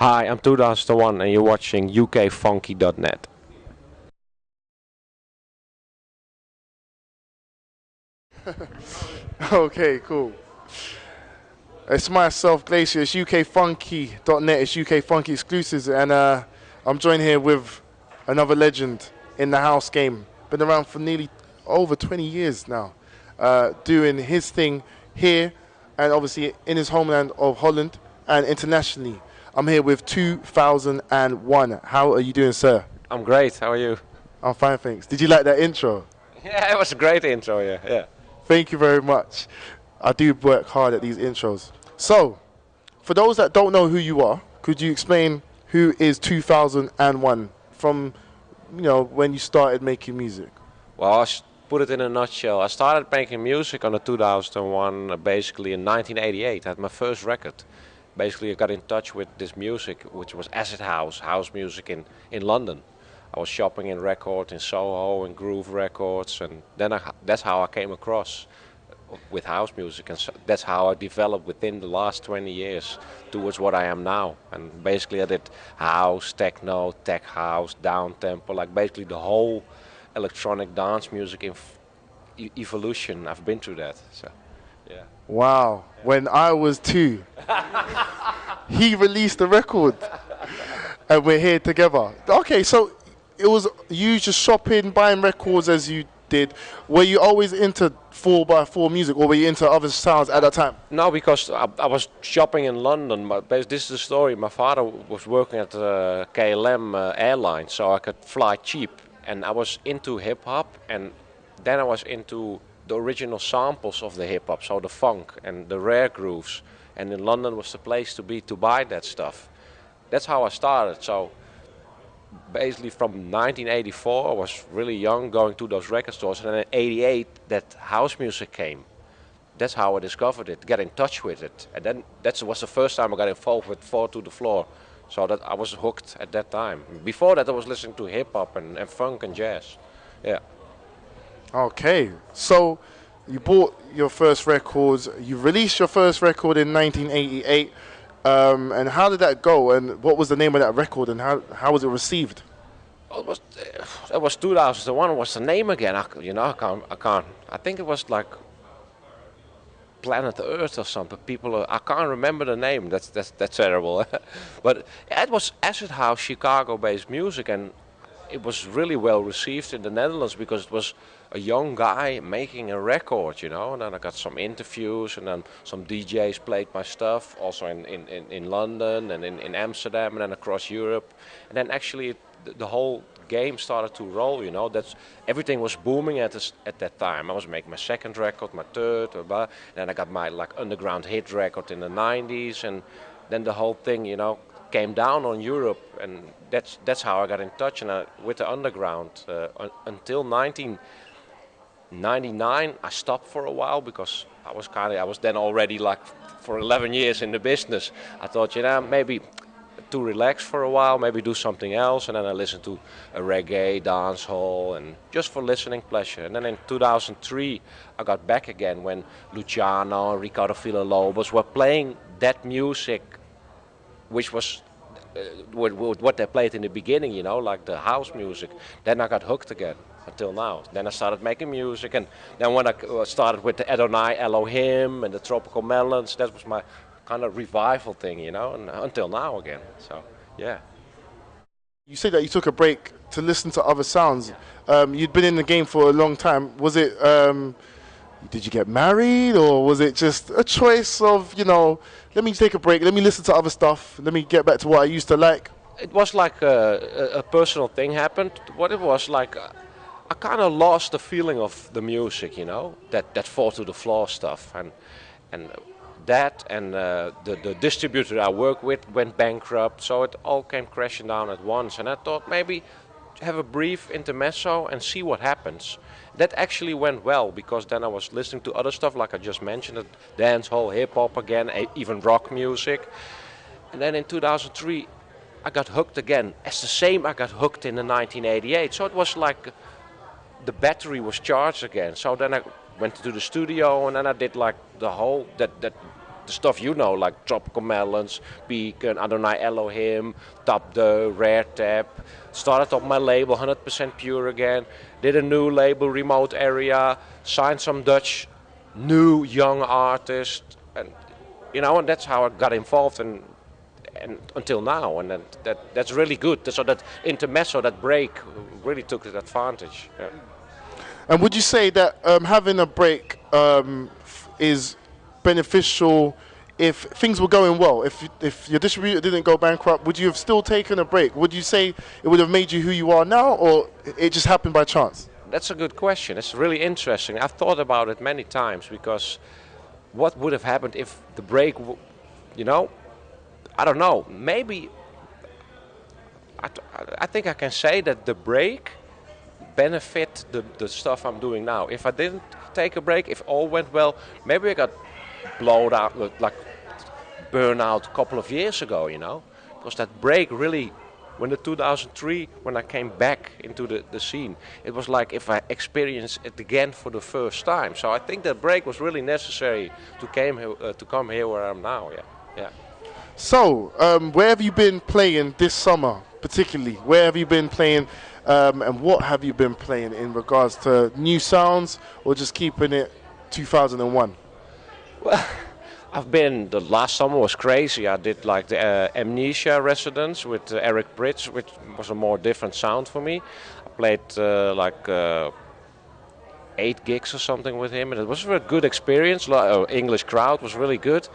Hi, I'm 2001 and you're watching ukfunky.net. Okay, cool. It's myself, Glacier. It's ukfunky.net. It's UK Funky exclusives, and I'm joined here with another legend in the house game. Been around for nearly over 20 years now, doing his thing here, and obviously in his homeland of Holland and internationally. I'm here with 2001. How are you doing, sir? I'm great, how are you? I'm fine, thanks. Did you like that intro? Yeah, it was a great intro, yeah. Thank you very much. I do work hard at these intros. So, for those that don't know who you are, could you explain who is 2001 from, when you started making music? Well, put it in a nutshell. I started making music on the 2001, basically in 1988. I had my first record. Basically, I got in touch with this music, which was acid house music in London. I was shopping in record in Soho and Groove Records, and then that's how I came across with house music, and so that's how I developed within the last 20 years towards what I am now. And basically, I did house, techno, tech house, down tempo, like basically the whole electronic dance music evolution. I've been through that, so yeah. Wow. When I was two, he released a record, and we're here together. Okay, so it was you just shopping, buying records as you did. Were you always into 4x4 music, or were you into other sounds at that time? No, because I was shopping in London. But this is the story. My father was working at KLM Airlines, so I could fly cheap. And I was into hip hop, and then I was into the original samples of the hip hop, so the funk and the rare grooves. And in London was the place to be to buy that stuff. That's how I started. So basically from 1984, I was really young going to those record stores, and then in '88 that house music came. That's how I discovered it, get in touch with it, and then that was the first time I got involved with Four to the Floor. So that I was hooked at that time. Before that, I was listening to hip hop and funk and jazz. Yeah. Okay, so you bought your first records. You released your first record in 1988. And how did that go? And what was the name of that record? And how was it received? Well, it was 2001. What's the name again? I can't. I think it was like Planet Earth or something. I can't remember the name. That's terrible. But it was acid house, Chicago-based music, and it was really well received in the Netherlands because it was a young guy making a record, and then I got some interviews, and then some DJs played my stuff, also in London and in Amsterdam and then across Europe. And then actually the whole game started to roll, that's everything was booming at that time. I was making my second record, my third, blah, and then I got my like underground hit record in the 90s, and then the whole thing, came down on Europe, and that's how I got in touch and with the underground until 1999. I stopped for a while because I was then already like for 11 years in the business. I thought, maybe to relax for a while, maybe do something else, and then I listened to a reggae, dancehall, and just for listening pleasure. And then in 2003, I got back again when Luciano and Ricardo Villalobos were playing that music, which was what they played in the beginning, like the house music. Then I got hooked again until now. Then I started making music, and then when I started with the Adonai Elohim and the Tropical Melons, that was my kind of revival thing, and until now again. So, yeah. You said that you took a break to listen to other sounds. You'd been in the game for a long time. Was it? Did you get married, or was it just a choice of, let me take a break, let me listen to other stuff, let me get back to what I used to like? It was like a personal thing happened. What it was like, I kind of lost the feeling of the music, that fall to the floor stuff, and that and the distributor I work with went bankrupt, so it all came crashing down at once. And I thought maybe have a brief intermezzo and see what happens. That actually went well because then I was listening to other stuff like I just mentioned, dancehall, hip hop again, even rock music. And then in 2003 I got hooked again. As the same I got hooked in the 1988. So it was like the battery was charged again. So then I went to the studio and then I did like the whole the the stuff you know, like Tropical Melons, Beacon, Adonai Elohim, Top Dough, Rare Tap. Started up my label, 100% Pure again. Did a new label, Remote Area. Signed some Dutch new young artists, and and that's how I got involved and until now, and that's really good. So that intermezzo, that break, really took advantage. Yeah. And would you say that having a break is beneficial if things were going well? If your distributor didn't go bankrupt, would you have still taken a break? Would you say it would have made you who you are now, or it just happened by chance? That's a good question. It's really interesting. I've thought about it many times, because what would have happened if the break, I don't know. Maybe I think I can say that the break benefit the stuff I'm doing now. If I didn't take a break, if all went well, maybe I got blown out, like burn out a couple of years ago, because that break really, when the 2003, when I came back into the scene, it was like if I experienced it again for the first time. So I think that break was really necessary to come here where I am now. Yeah. So, where have you been playing this summer, particularly? Where have you been playing, and what have you been playing in regards to new sounds, or just keeping it 2001? Well, the last summer was crazy. I did like the Amnesia residence with Eric Bridge, which was a more different sound for me. I played 8 gigs or something with him, and it was a very good experience. English crowd was really good.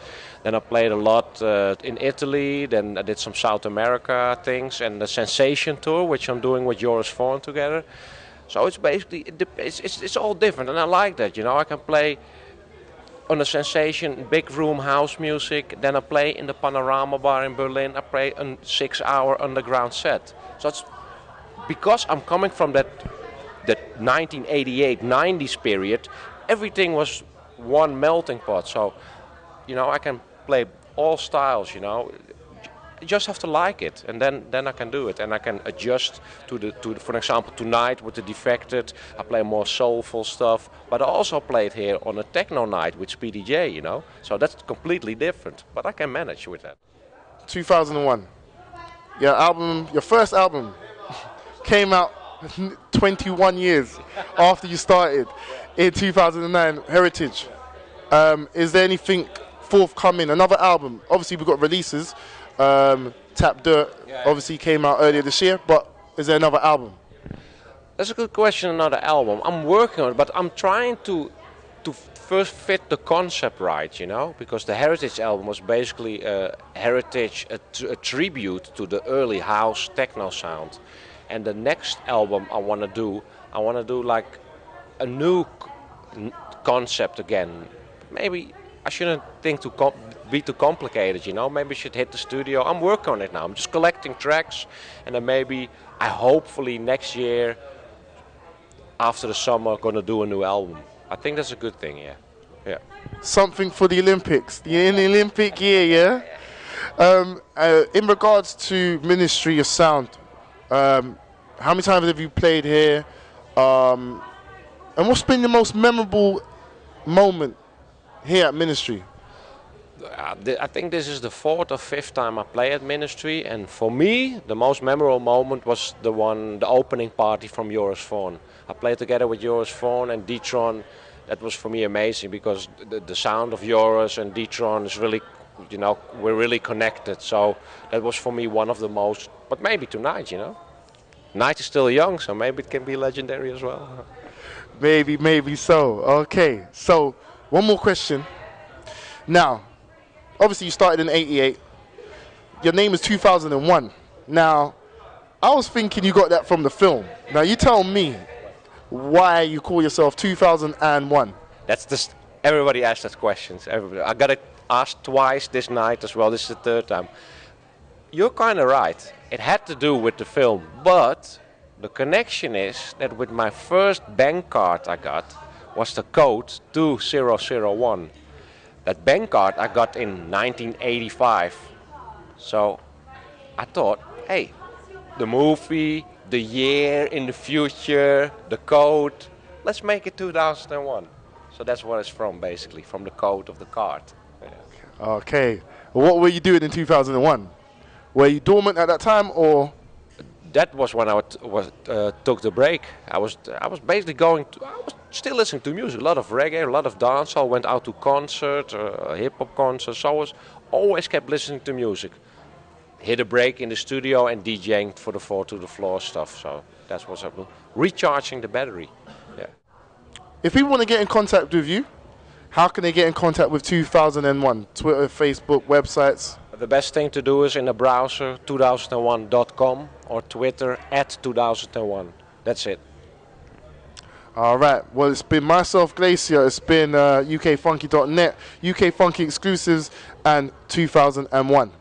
Then I played a lot in Italy. Then I did some South America things, and the Sensation tour, which I'm doing with Joris Voorn together. So it's basically it's all different, and I like that. I can play on the Sensation, big room house music. Then I play in the Panorama Bar in Berlin. I play a 6-hour underground set. So it's because I'm coming from that 1988, 90s period, everything was one melting pot. So, I can play all styles, You just have to like it, and then I can do it, and I can adjust to for example, tonight with the Defected, I play more soulful stuff, but I also played here on a techno night with Speedy J, So that's completely different, but I can manage with that. 2001. Your first album came out 21 years after you started in 2009, Heritage. Is there anything forthcoming, another album? Obviously we've got releases. Tap Dirt obviously came out earlier this year, but is there another album? That's a good question, another album. I'm working on it, but I'm trying to first fit the concept right, because the Heritage album was basically a a tribute to the early house techno sound. And the next album I want to do like a new concept again. Maybe I shouldn't think be too complicated, Maybe I should hit the studio. I'm working on it now. I'm just collecting tracks, and then maybe hopefully next year, after the summer, gonna do a new album. I think that's a good thing, yeah. Something for the Olympics, the Olympic year, yeah. In regards to Ministry of Sound, how many times have you played here? And what's been the most memorable moment here at Ministry? I think this is the 4th or 5th time I play at Ministry, and for me, the most memorable moment was the opening party from Joris Voorn. I played together with Joris Voorn and D-Tron. That was for me amazing, because the sound of Joris and D-Tron is really, we're really connected. So that was for me one of the most, but maybe tonight, Night is still young, so maybe it can be legendary as well. Maybe so. Okay, so one more question. Now, obviously you started in '88. Your name is 2001. Now, I was thinking you got that from the film. Now you tell me why you call yourself 2001. That's just, everybody asks that questions. I got it asked twice this night as well. This is the 3rd time. You're kind of right. It had to do with the film, but the connection is that with my first bank card I got was the code 2001. That bank card I got in 1985. So I thought, hey, the movie, the year in the future, the code, let's make it 2001. So that's what it's from, basically, from the code of the card. Yeah. Okay. What were you doing in 2001? Were you dormant at that time, or? That was when I took the break. I was basically I was still listening to music, a lot of reggae, a lot of dancehall. Went out to concerts, hip hop concerts. So I was always kept listening to music. Hit a break in the studio and DJing for the Four to the Floor stuff. So that's what's happening. Recharging the battery. Yeah. If people want to get in contact with you, how can they get in contact with 2001? Twitter, Facebook, websites? The best thing to do is in the browser 2001.com or Twitter @2001. That's it. All right. Well, it's been myself, Glacier. It's been UKfunky.net, UK Funky exclusives, and 2001.